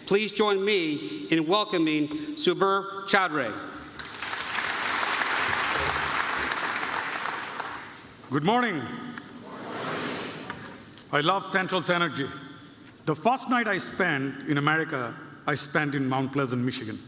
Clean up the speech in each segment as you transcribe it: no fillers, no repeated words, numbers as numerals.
Please join me in welcoming Subir Chowdhury. Good morning. I love Central's energy. The first night I spent in America, I spent in Mount Pleasant, Michigan.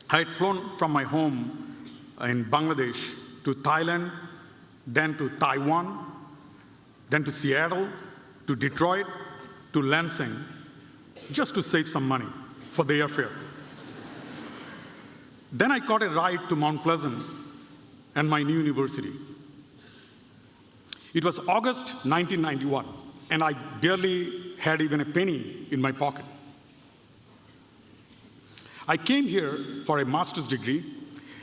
I had flown from my home in Bangladesh to Thailand, then to Taiwan, then to Seattle, to Detroit, to Lansing, just to save some money for the airfare. Then I caught a ride to Mount Pleasant and my new university. It was August 1991, and I barely had even a penny in my pocket. I came here for a master's degree,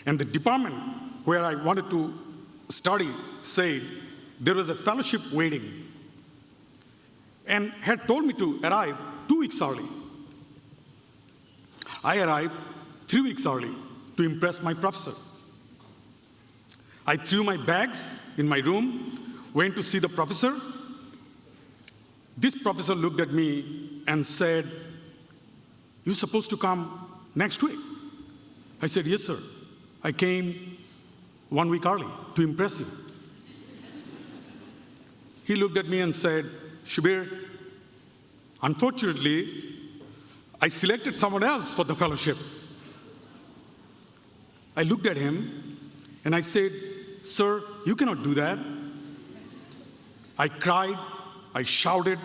and the department where I wanted to study said there was a fellowship waiting and had told me to arrive 2 weeks early. I arrived 3 weeks early to impress my professor. I threw my bags in my room, went to see the professor. This professor looked at me and said, "You're supposed to come next week." I said, "Yes, sir. I came 1 week early to impress you." He looked at me and said, "Subir, unfortunately, I selected someone else for the fellowship." I looked at him and I said, "Sir, you cannot do that." I cried, I shouted,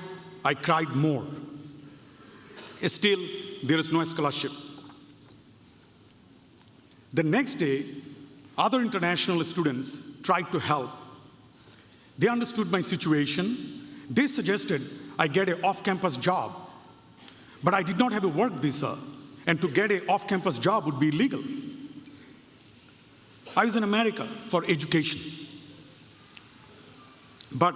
I cried more. Still, there is no scholarship. The next day, other international students tried to help. They understood my situation. They suggested I get an off-campus job. But I did not have a work visa, and to get an off-campus job would be illegal. I was in America for education. But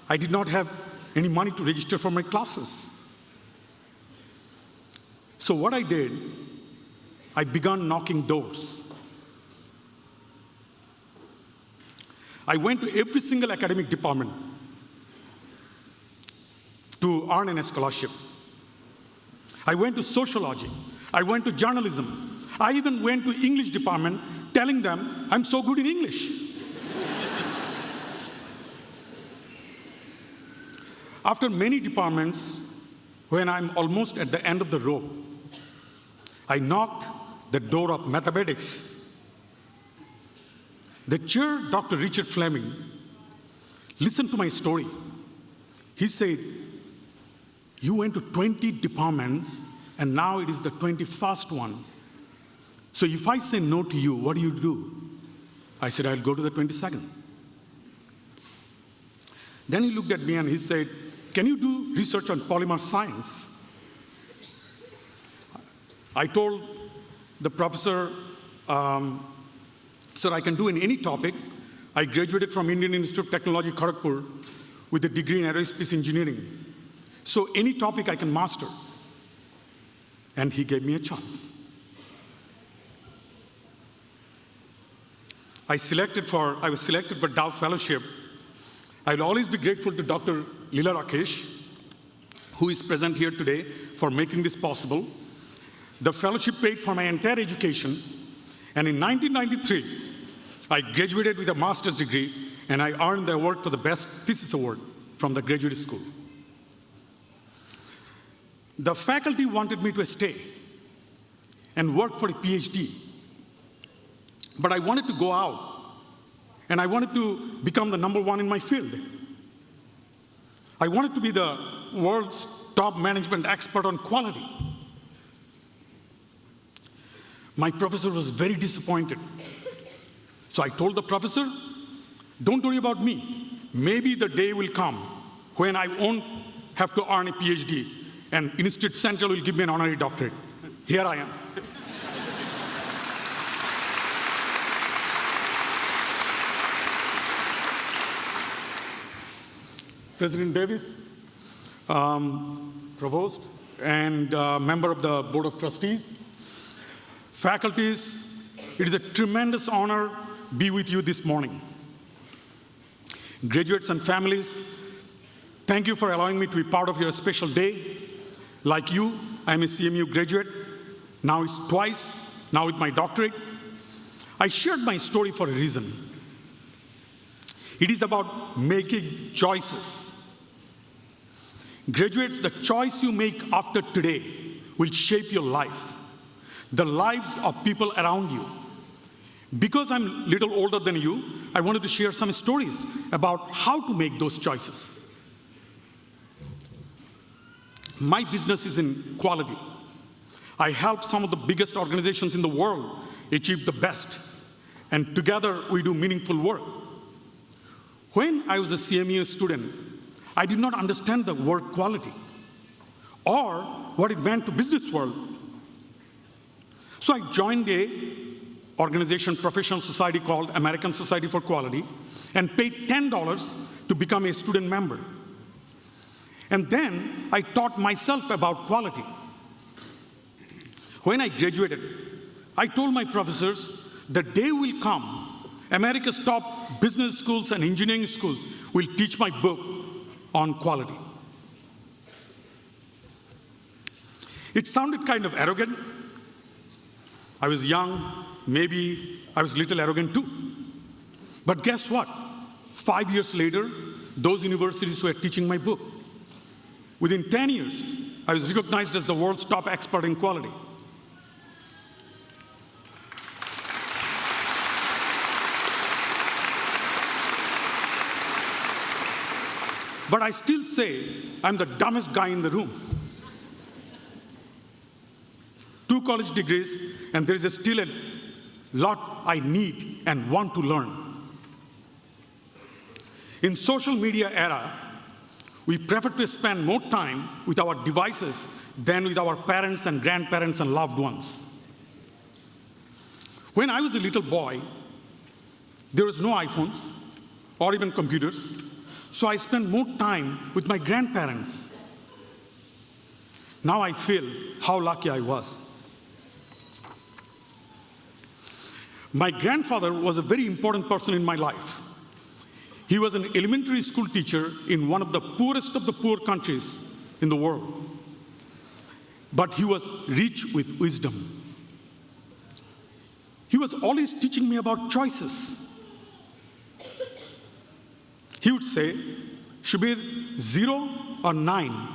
I did not have any money to register for my classes. So what I did, I began knocking doors. I went to every single academic department to earn a scholarship. I went to sociology. I went to journalism. I even went to English department telling them I'm so good in English. After many departments, when I'm almost at the end of the rope, I knocked the door of mathematics. The chair, Dr. Richard Fleming, listened to my story. He said, "You went to 20 departments, and now it is the 21st one. So if I say no to you, what do you do?" I said, "I'll go to the 22nd. Then he looked at me and he said, "Can you do research on polymer science?" I told the professor, "Sir, I can do in any topic. I graduated from Indian Institute of Technology, Kharagpur, with a degree in aerospace engineering. So any topic I can master." And he gave me a chance. I was selected for Dow Fellowship. I'll always be grateful to Dr. Leela Rakesh, who is present here today, for making this possible. The fellowship paid for my entire education, and in 1993, I graduated with a master's degree, and I earned the award for the Best Thesis Award from the graduate school. The faculty wanted me to stay and work for a PhD, but I wanted to go out, and I wanted to become the #1 in my field. I wanted to be the world's top management expert on quality. My professor was very disappointed. So I told the professor, "Don't worry about me. Maybe the day will come when I won't have to earn a PhD, and instead Central will give me an honorary doctorate." Here I am. President Davis, Provost, and member of the Board of Trustees, faculties, it is a tremendous honor to be with you this morning. Graduates and families, thank you for allowing me to be part of your special day. Like you, I am a CMU graduate. Now it's twice, now with my doctorate. I shared my story for a reason. It is about making choices. Graduates, the choice you make after today will shape your life, the lives of people around you. Because I'm a little older than you, I wanted to share some stories about how to make those choices. My business is in quality. I help some of the biggest organizations in the world achieve the best, and together we do meaningful work. When I was a CMU student, I did not understand the word quality or what it meant to business world. So I joined a organization, professional society called American Society for Quality, and paid $10 to become a student member. And then I taught myself about quality. When I graduated, I told my professors, the day will come, America's top business schools and engineering schools will teach my book on quality. It sounded kind of arrogant. I was young, maybe I was a little arrogant too. But guess what? 5 years later, those universities were teaching my book. Within 10 years, I was recognized as the world's top expert in quality. But I still say I'm the dumbest guy in the room. 2 college degrees, and there is still a lot I need and want to learn. In social media era, we prefer to spend more time with our devices than with our parents and grandparents and loved ones. When I was a little boy, there was no iPhones or even computers, so I spent more time with my grandparents. Now I feel how lucky I was. My grandfather was a very important person in my life. He was an elementary school teacher in one of the poorest of the poor countries in the world. But he was rich with wisdom. He was always teaching me about choices. He would say, Subir, 0 or 9,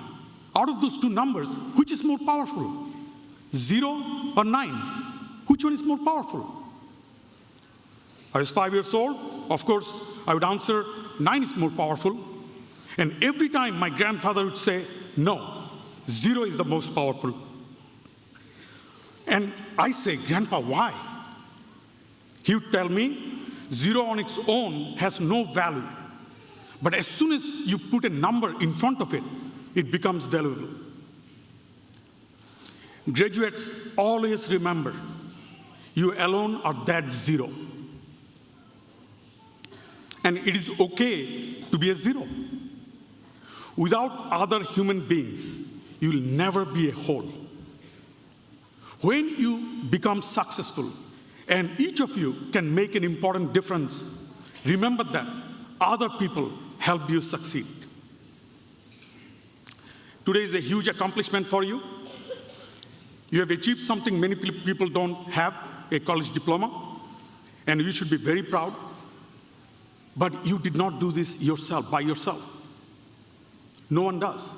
out of those 2 numbers, which is more powerful? 0 or 9, which one is more powerful? I was 5 years old. Of course, I would answer, 9 is more powerful. And every time my grandfather would say, no, 0 is the most powerful. And I say, Grandpa, why? He would tell me, 0 on its own has no value. But as soon as you put a number in front of it, it becomes valuable. Graduates, always remember, you alone are that 0. And it is okay to be a 0. Without other human beings, you will never be a whole. When you become successful, and each of you can make an important difference, remember that other people help you succeed. Today is a huge accomplishment for you. You have achieved something many people don't have, a college diploma, and you should be very proud. But you did not do this yourself, by yourself. No one does.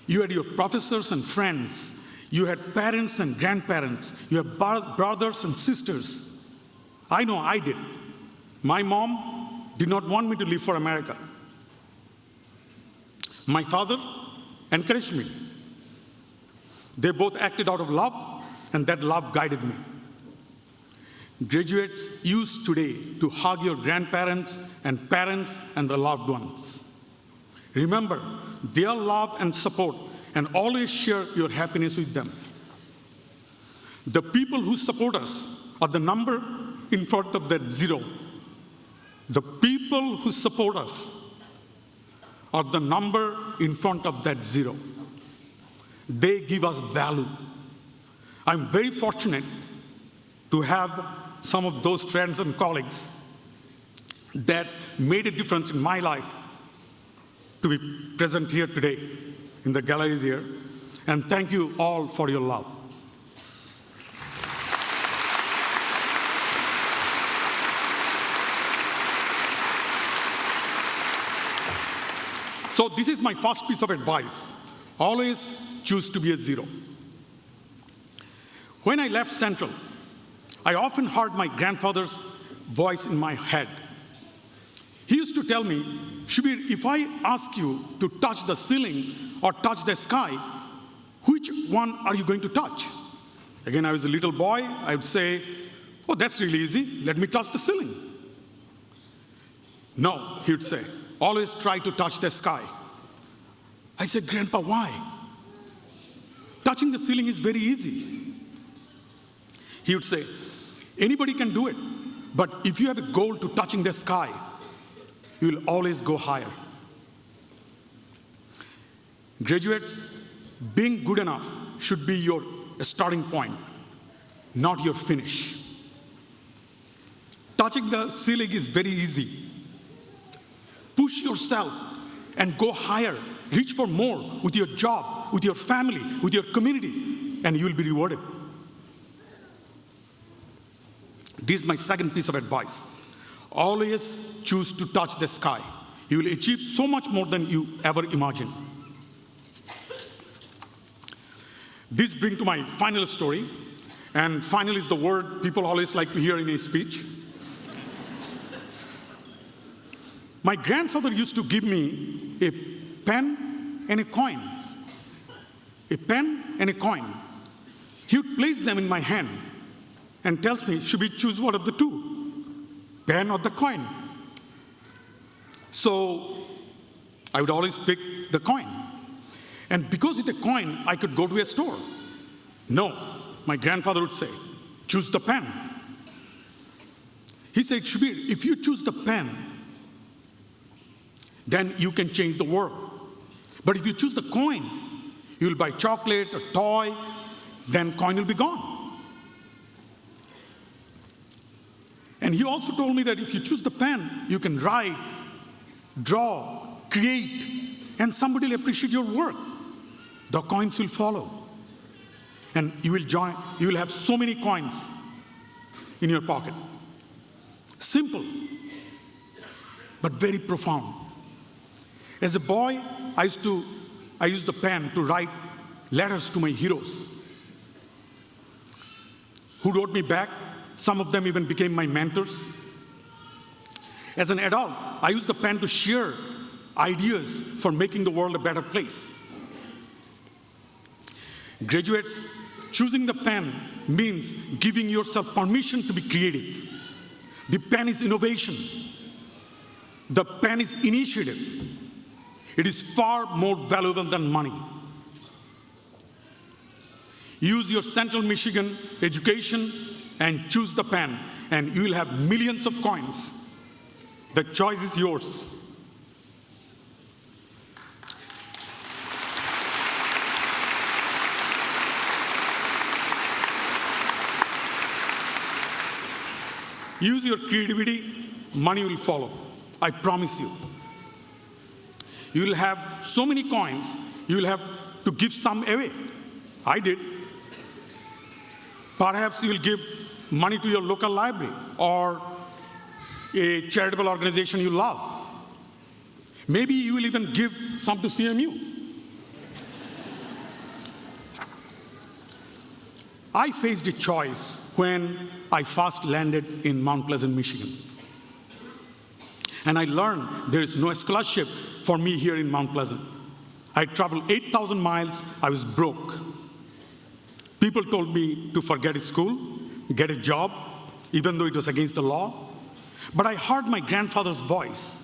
You had your professors and friends. You had parents and grandparents. You had brothers and sisters. I know I did. My mom did not want me to leave for America. My father encouraged me. They both acted out of love, and that love guided me. Graduates, use today to hug your grandparents and parents and the loved ones. Remember their love and support, and always share your happiness with them. The people who support us are the number in front of that 0. The people who support us are the number in front of that 0. They give us value. I'm very fortunate to have some of those friends and colleagues that made a difference in my life to be present here today in the gallery here. And thank you all for your love. So this is my first piece of advice. Always choose to be a zero. When I left Central, I often heard my grandfather's voice in my head. He used to tell me, Subir, if I ask you to touch the ceiling or touch the sky, which one are you going to touch? Again, I was a little boy. I would say, oh, that's really easy. Let me touch the ceiling. No, he would say, always try to touch the sky. I said, Grandpa, why? Touching the ceiling is very easy. He would say, anybody can do it, but if you have a goal to touching the sky, you will always go higher. Graduates, being good enough should be your starting point, not your finish. Touching the ceiling is very easy. Push yourself and go higher. Reach for more with your job, with your family, with your community, and you will be rewarded. This is my second piece of advice. Always choose to touch the sky. You will achieve so much more than you ever imagined. This brings to my final story, and final is the word people always like to hear in a speech. My grandfather used to give me a pen and a coin. A pen and a coin. He would place them in my hand and tells me, should we choose one of the two, pen or the coin? So I would always pick the coin. And because with a coin, I could go to a store. No, my grandfather would say, choose the pen. He said, Subir, if you choose the pen, then you can change the world. But if you choose the coin, you will buy chocolate, a toy, then coin will be gone. And he also told me that if you choose the pen, you can write, draw, create, and somebody will appreciate your work. The coins will follow. And you will have so many coins in your pocket. Simple, but very profound. As a boy, I used the pen to write letters to my heroes who wrote me back. Some of them even became my mentors. As an adult, I used the pen to share ideas for making the world a better place. Graduates, choosing the pen means giving yourself permission to be creative. The pen is innovation. The pen is initiative. It is far more valuable than money. Use your Central Michigan education and choose the pen, and you will have millions of coins. The choice is yours. Use your creativity, money will follow. I promise you. You will have so many coins, you will have to give some away. I did. Perhaps you will give money to your local library or a charitable organization you love. Maybe you will even give some to CMU. I faced a choice when I first landed in Mount Pleasant, Michigan. And I learned there is no scholarship for me here in Mount Pleasant. I traveled 8,000 miles, I was broke. People told me to forget school, get a job, even though it was against the law. But I heard my grandfather's voice.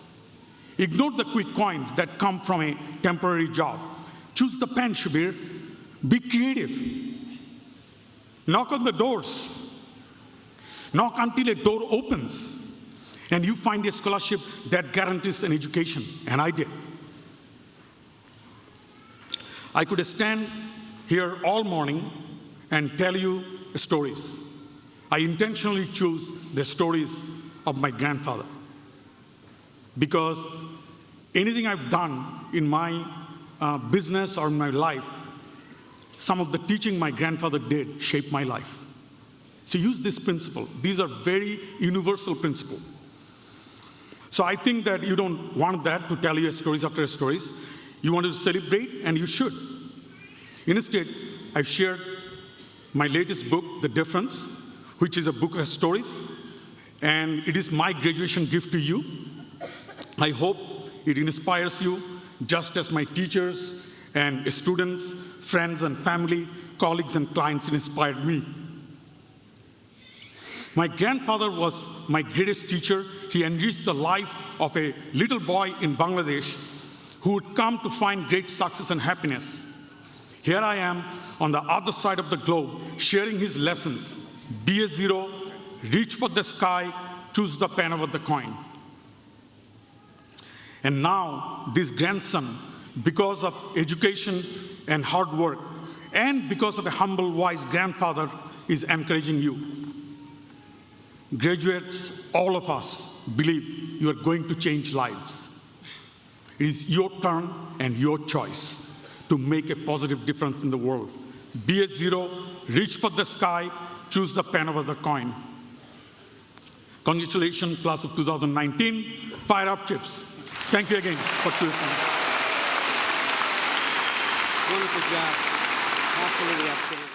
Ignore the quick coins that come from a temporary job. Choose the pen, Subir. Be creative. Knock on the doors. Knock until a door opens and you find a scholarship that guarantees an education. And I did. I could stand here all morning and tell you stories. I intentionally choose the stories of my grandfather because anything I've done in my business or in my life, some of the teaching my grandfather did shaped my life. So use this principle. These are very universal principles. So I think that you don't want that to tell you stories after stories. You want to celebrate, and you should. Instead, I've shared my latest book, The Difference, which is a book of stories, and it is my graduation gift to you. I hope it inspires you, just as my teachers and students, friends and family, colleagues and clients inspired me. My grandfather was my greatest teacher. He enriched the life of a little boy in Bangladesh who would come to find great success and happiness. Here I am on the other side of the globe, sharing his lessons. Be a zero, reach for the sky, choose the pen over the coin. And now, this grandson, because of education and hard work, and because of a humble, wise grandfather, is encouraging you. Graduates, all of us believe you are going to change lives. It is your turn and your choice to make a positive difference in the world. Be a zero, reach for the sky, choose the pen over the coin. Congratulations, class of 2019. Fire up, chips. Thank you again for tuning. Wonderful job. Absolutely outstanding.